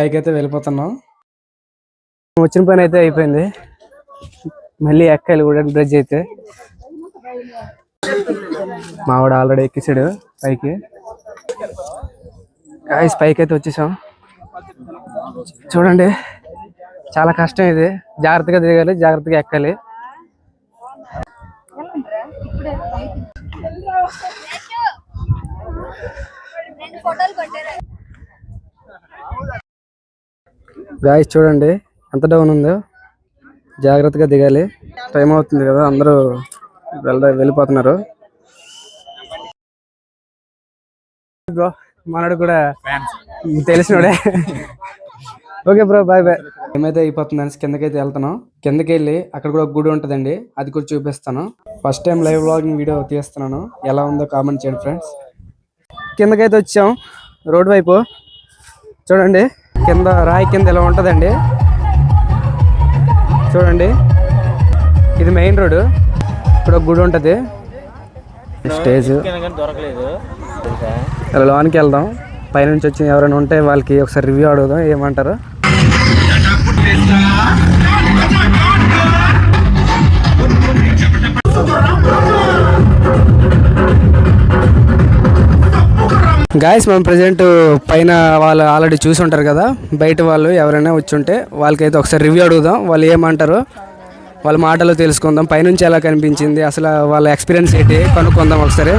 పైకి అయితే వెళ్ళిపోతున్నాం. వచ్చిన పని అయితే అయిపోయింది, మళ్ళీ ఎక్కాలి కూడా బ్రిడ్జ్ అయితే. మావాడు ఆల్రెడీ ఎక్కిసాడు పైకి. గాయ్స్ పైకి అయితే వచ్చేసాం. చూడండి చాలా కష్టం ఇది, జాగ్రత్తగా దిగాలి, జాగ్రత్తగా ఎక్కాలి. గాయ్స్ చూడండి ఎంత డౌన్ ఉందో, జాగ్రత్తగా దిగాలి. టైం అవుతుంది కదా, అందరూ వెళ్ళిపోతున్నారు. మనడు కూడా తెలిసినోడే. Okay bro, bye bye. ఏమైతే అయిపోతుంది కిందకైతే వెళ్తున్నాం. కిందకి వెళ్ళి అక్కడ కూడా ఒక గుడి ఉంటుందండి, అది కూడా చూపిస్తాను. First time live vlogging video తీస్తున్నాను, ఎలా ఉందో కామెంట్ చేయండి ఫ్రెండ్స్. కిందకైతే వచ్చాం, రోడ్ వైపు చూడండి. కింద రాయి కింద ఇలా ఉంటుందండి, చూడండి. ఇది మెయిన్ రోడ్, ఇక్కడ ఒక గుడి ఉంటుంది. స్టేజ్ ఇలా లోనికి వెళ్దాం. పైనుంచి వచ్చి ఎవరైనా ఉంటే వాళ్ళకి ఒకసారి రివ్యూ అడుగుదాం, ఏమంటారు. గాయస్ మనం ప్రజెంట్ పైన వాళ్ళు ఆల్రెడీ చూసి ఉంటారు కదా, బయట వాళ్ళు ఎవరైనా వచ్చి ఉంటే వాళ్ళకైతే ఒకసారి రివ్యూ అడుగుదాం, వాళ్ళు ఏమంటారు వాళ్ళ మాటలు తెలుసుకుందాం. పైనుంచి ఎలా కనిపించింది, అసలు వాళ్ళ ఎక్స్పీరియన్స్ ఏంటి కనుక్కుందాం ఒకసారి.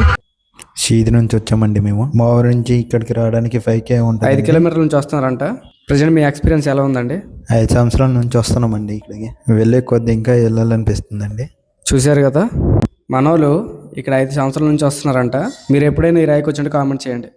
షీది నుంచి వచ్చామండి మేము. మా ఊరు నుంచి ఇక్కడికి రావడానికి 5K ఉంటుంది. 5 కిలోమీటర్ల నుంచి వస్తున్నారంట. ప్రజెంట్ మీ ఎక్స్పీరియన్స్ ఎలా ఉందండి? 5 సంవత్సరాల నుంచి వస్తున్నామండి ఇక్కడికి. వెళ్ళే కొద్ది ఇంకా వెళ్ళాలనిపిస్తుందండి. చూశారు కదా, మనోళ్ళు ఇక్కడ 5 సంవత్సరాల నుంచి వస్తున్నారంట. మీరు ఎప్పుడైనా ఈ రాయికి వచ్చినట్టు కామెంట్ చేయండి.